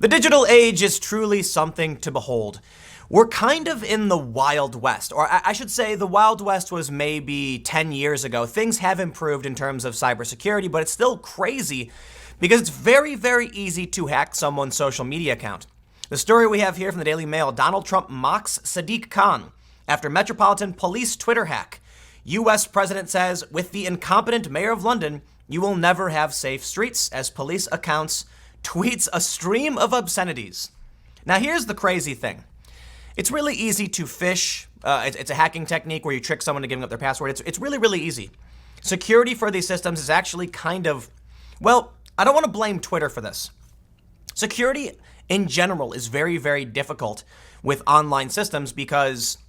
The digital age is truly something to behold. We're kind of in the Wild West, or I should say the Wild West was maybe 10 years ago. Things have improved in terms of cybersecurity, but it's still crazy because it's very, very easy to hack someone's social media account. The story we have here from the Daily Mail: Donald Trump mocks Sadiq Khan after Metropolitan Police Twitter hack. U.S. President says, with the incompetent mayor of London, you will never have safe streets, as police accounts tweets a stream of obscenities. Now, here's the crazy thing. It's really easy to phish. It's a hacking technique where you trick someone to giving up their password. It's really, really easy. Security for these systems is actually kind of, well, I don't want to blame Twitter for this. Security in general is very, very difficult with online systems because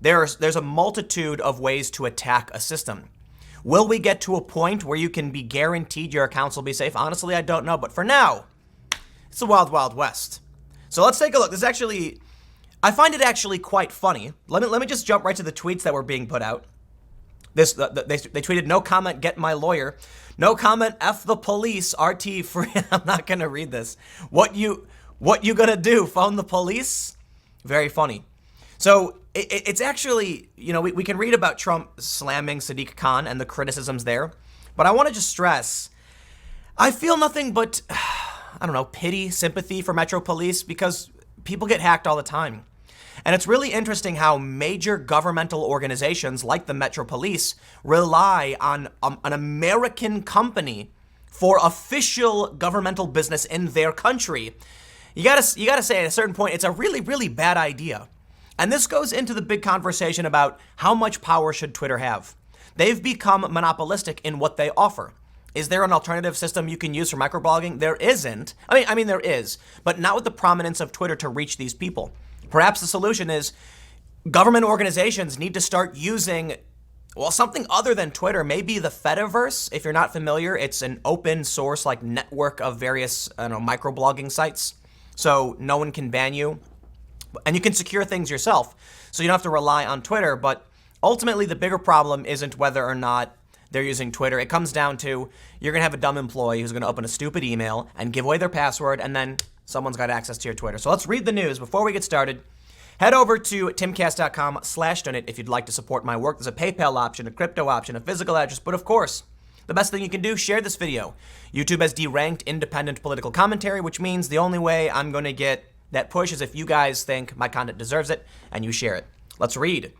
there's a multitude of ways to attack a system. Will we get to a point where you can be guaranteed your accounts will be safe? Honestly, I don't know. But for now, it's the Wild, Wild West. So let's take a look. This is actually, I find it actually quite funny. Let me just jump right to the tweets that were being put out. They tweeted, no comment, get my lawyer. No comment, F the police, RT free. I'm not going to read this. What you gonna do, phone the police? Very funny. So it's actually, we can read about Trump slamming Sadiq Khan and the criticisms there. But I want to just stress, I feel nothing but, pity, sympathy for Metro Police because people get hacked all the time. And it's really interesting how major governmental organizations like the Metro Police rely on an American company for official governmental business in their country. You gotta say at a certain point, it's a really, really bad idea. And this goes into the big conversation about how much power should Twitter have. They've become monopolistic in what they offer. Is there an alternative system you can use for microblogging? There isn't. I mean, there is, but not with the prominence of Twitter to reach these people. Perhaps the solution is government organizations need to start using, something other than Twitter. Maybe the Fediverse. If you're not familiar, it's an open source network of various microblogging sites. So no one can ban you. And you can secure things yourself, so you don't have to rely on Twitter. But ultimately, the bigger problem isn't whether or not they're using Twitter. It comes down to you're going to have a dumb employee who's going to open a stupid email and give away their password, and then someone's got access to your Twitter. So let's read the news. Before we get started, head over to timcast.com/donate if you'd like to support my work. There's a PayPal option, a crypto option, a physical address, but of course, the best thing you can do, share this video. YouTube has deranked independent political commentary, which means the only way I'm going to get that push is if you guys think my content deserves it and you share it. Let's read.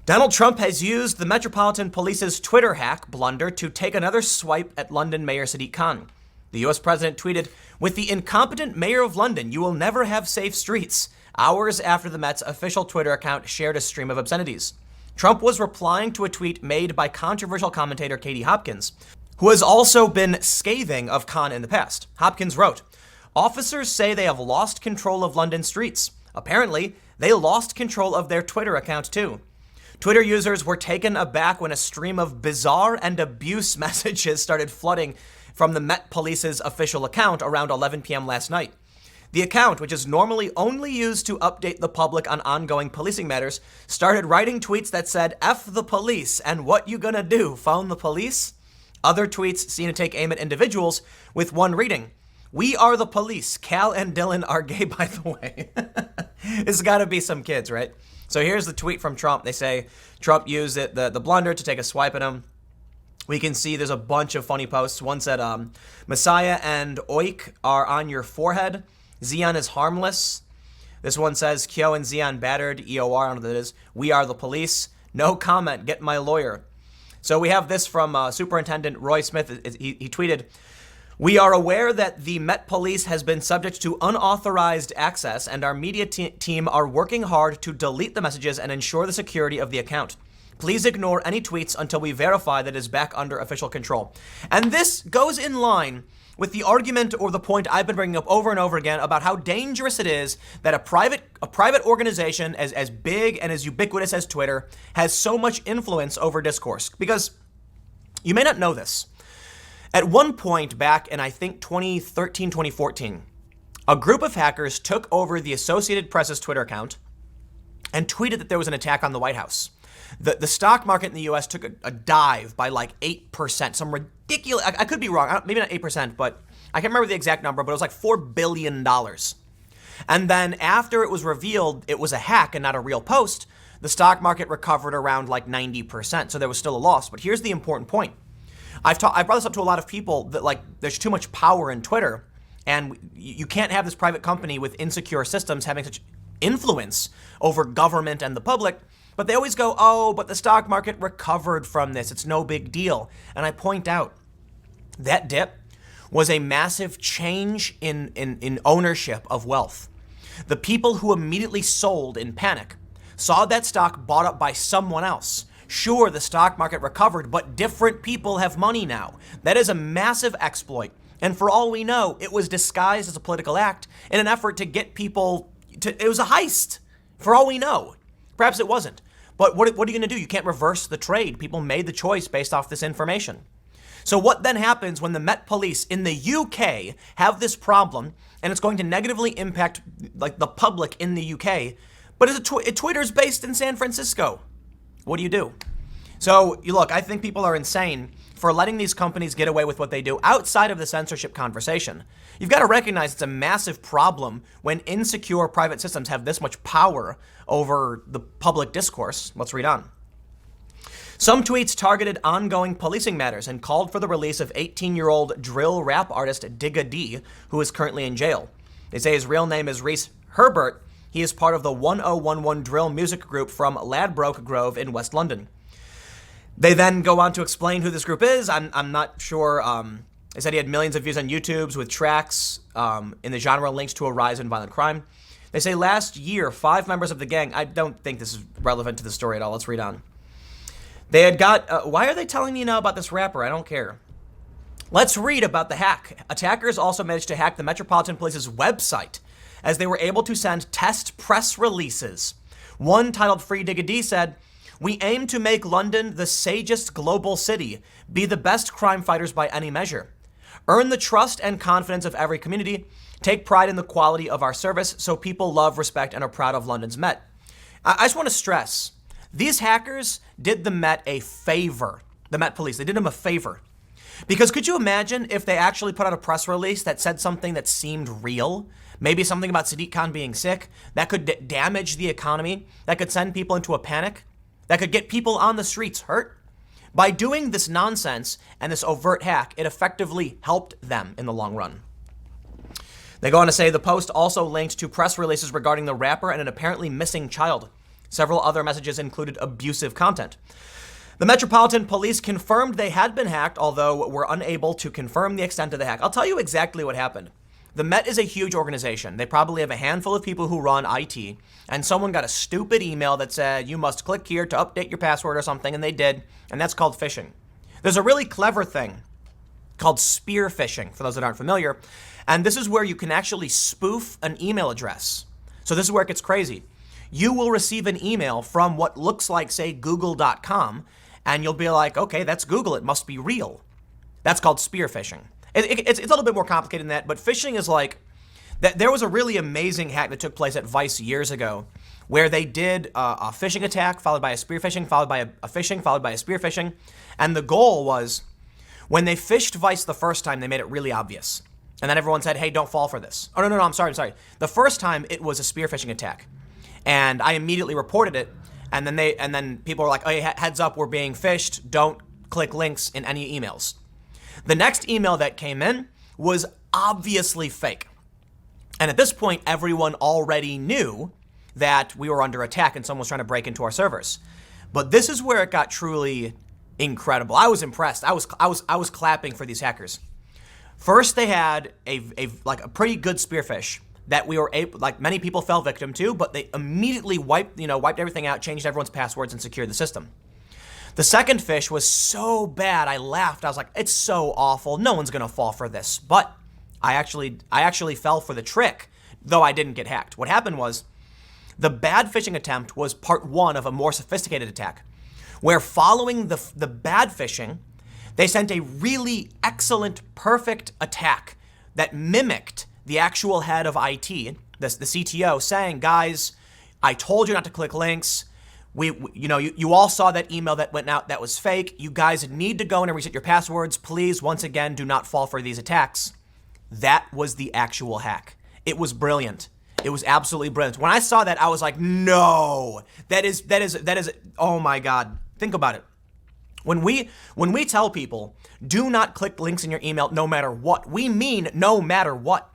Donald Trump has used the Metropolitan Police's Twitter hack blunder to take another swipe at London Mayor Sadiq Khan. The U.S. president tweeted, with the incompetent mayor of London, you will never have safe streets, hours after the Met's official Twitter account shared a stream of obscenities. Trump was replying to a tweet made by controversial commentator Katie Hopkins, who has also been scathing of Khan in the past. Hopkins wrote, officers say they have lost control of London streets. Apparently, they lost control of their Twitter account too. Twitter users were taken aback when a stream of bizarre and abuse messages started flooding from the Met Police's official account around 11 p.m. last night. The account, which is normally only used to update the public on ongoing policing matters, started writing tweets that said, F the police, and what you gonna do, phone the police? Other tweets seem to take aim at individuals, with one reading, we are the police. Cal and Dylan are gay, by the way. It's gotta be some kids, right? So here's the tweet from Trump. They say Trump used the blunder to take a swipe at him. We can see there's a bunch of funny posts. One said, Messiah and Oik are on your forehead. Zion is harmless. This one says, Kyo and Zion battered. EOR, I don't know what that is. We are the police. No comment. Get my lawyer. So we have this from Superintendent Roy Smith. He tweeted, we are aware that the Met Police has been subject to unauthorized access, and our media team are working hard to delete the messages and ensure the security of the account. Please ignore any tweets until we verify that it is back under official control. And this goes in line with the argument or the point I've been bringing up over and over again about how dangerous it is that a private organization as big and as ubiquitous as Twitter has so much influence over discourse. Because you may not know this. At one point back in, I think, 2013, 2014, a group of hackers took over the Associated Press's Twitter account and tweeted that there was an attack on the White House. The stock market in the U.S. took a dive by 8%, some ridiculous, I could be wrong, maybe not 8%, but I can't remember the exact number, but it was like $4 billion. And then after it was revealed it was a hack and not a real post, the stock market recovered around like 90%. So there was still a loss. But here's the important point. I brought this up to a lot of people that like there's too much power in Twitter, and you can't have this private company with insecure systems having such influence over government and the public. But they always go, oh, but the stock market recovered from this. It's no big deal. And I point out that dip was a massive change in ownership of wealth. The people who immediately sold in panic saw that stock bought up by someone else. Sure, the stock market recovered, but different people have money now. That is a massive exploit. And for all we know, it was disguised as a political act in an effort to get people to, it was a heist. For all we know. Perhaps it wasn't. But what are you going to do? You can't reverse the trade. People made the choice based off this information. So what then happens when the Met Police in the UK have this problem, and it's going to negatively impact like the public in the UK, but Twitter's based in San Francisco? What do you do? So look, I think people are insane for letting these companies get away with what they do outside of the censorship conversation. You've got to recognize it's a massive problem when insecure private systems have this much power over the public discourse. Let's read on. Some tweets targeted ongoing policing matters and called for the release of 18-year-old drill rap artist Digga D, who is currently in jail. They say his real name is Reese Herbert. He is part of the 1011 drill music group from Ladbroke Grove in West London. They then go on to explain who this group is. I'm not sure. They said he had millions of views on YouTube with tracks in the genre links to a rise in violent crime. They say last year, 5 members of the gang, I don't think this is relevant to the story at all. Let's read on. They had got, why are they telling me now about this rapper? I don't care. Let's read about the hack. Attackers also managed to hack the Metropolitan Police's website as they were able to send test press releases. One titled Free Digga D said, "We aim to make London the sagest global city, be the best crime fighters by any measure, earn the trust and confidence of every community, take pride in the quality of our service so people love, respect, and are proud of London's Met." I just want to stress, these hackers did the Met a favor. The Met Police, they did them a favor. Because could you imagine if they actually put out a press release that said something that seemed real? Maybe something about Sadiq Khan being sick? That could damage the economy? That could send people into a panic? That could get people on the streets hurt? By doing this nonsense and this overt hack, it effectively helped them in the long run. They go on to say the post also linked to press releases regarding the rapper and an apparently missing child. Several other messages included abusive content. The Metropolitan Police confirmed they had been hacked, although were unable to confirm the extent of the hack. I'll tell you exactly what happened. The Met is a huge organization. They probably have a handful of people who run IT, and someone got a stupid email that said, you must click here to update your password or something, and they did, and that's called phishing. There's a really clever thing called spear phishing, for those that aren't familiar, and this is where you can actually spoof an email address. So this is where it gets crazy. You will receive an email from what looks like, say, google.com, and you'll be like, okay, that's Google, it must be real. That's called spear phishing. It's a little bit more complicated than that, but phishing is like, that. There was a really amazing hack that took place at Vice years ago where they did a phishing attack followed by a spear phishing, followed by a phishing, followed by a spear phishing. And the goal was, when they phished Vice the first time, they made it really obvious. And then everyone said, hey, don't fall for this. Oh, no, I'm sorry. The first time it was a spear phishing attack. And I immediately reported it. And then people were like, oh, hey, heads up, we're being phished. Don't click links in any emails. The next email that came in was obviously fake. And at this point, everyone already knew that we were under attack and someone was trying to break into our servers. But this is where it got truly incredible. I was impressed. I was clapping for these hackers. First, they had a pretty good spearfish that we were able, like many people fell victim to, but they immediately wiped everything out, changed everyone's passwords, and secured the system. The second fish was so bad, I laughed. I was like, it's so awful. No one's gonna fall for this. But I actually fell for the trick, though I didn't get hacked. What happened was, the bad phishing attempt was part one of a more sophisticated attack, where following the bad phishing, they sent a really excellent, perfect attack that mimicked the actual head of IT, the CTO, saying, guys, I told you not to click links. You all saw that email that went out that was fake. You guys need to go in and reset your passwords. Please, once again, do not fall for these attacks. That was the actual hack. It was brilliant. It was absolutely brilliant. When I saw that, I was like, no, that is, oh my God. Think about it. When we tell people, do not click links in your email no matter what, we mean no matter what.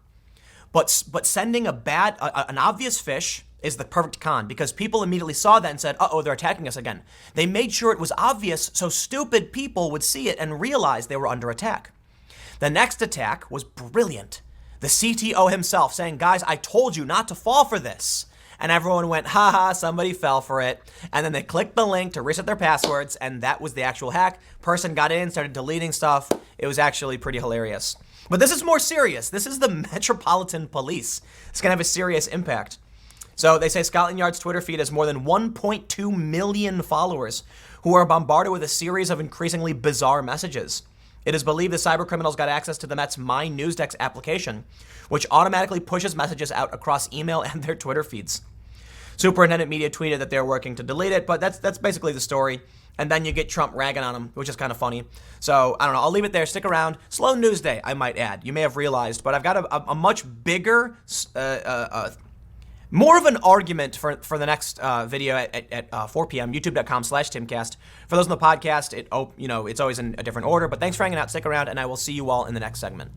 But sending an obvious phish is the perfect con, because people immediately saw that and said, uh-oh, they're attacking us again. They made sure it was obvious so stupid people would see it and realize they were under attack. The next attack was brilliant. The CTO himself saying, guys, I told you not to fall for this. And everyone went, haha, somebody fell for it. And then they clicked the link to reset their passwords, and that was the actual hack. Person got in, started deleting stuff. It was actually pretty hilarious. But this is more serious. This is the Metropolitan Police. It's gonna have a serious impact. So they say Scotland Yard's Twitter feed has more than 1.2 million followers who are bombarded with a series of increasingly bizarre messages. It is believed the cybercriminals got access to the Met's My Newsdesk application, which automatically pushes messages out across email and their Twitter feeds. Superintendent Media tweeted that they're working to delete it, but that's basically the story. And then you get Trump ragging on him, which is kind of funny. So, I don't know. I'll leave it there. Stick around. Slow news day, I might add. You may have realized, but I've got a much bigger, more of an argument for the next video at 4 p.m. YouTube.com/Timcast. For those on the podcast, it's always in a different order. But thanks for hanging out. Stick around, and I will see you all in the next segment.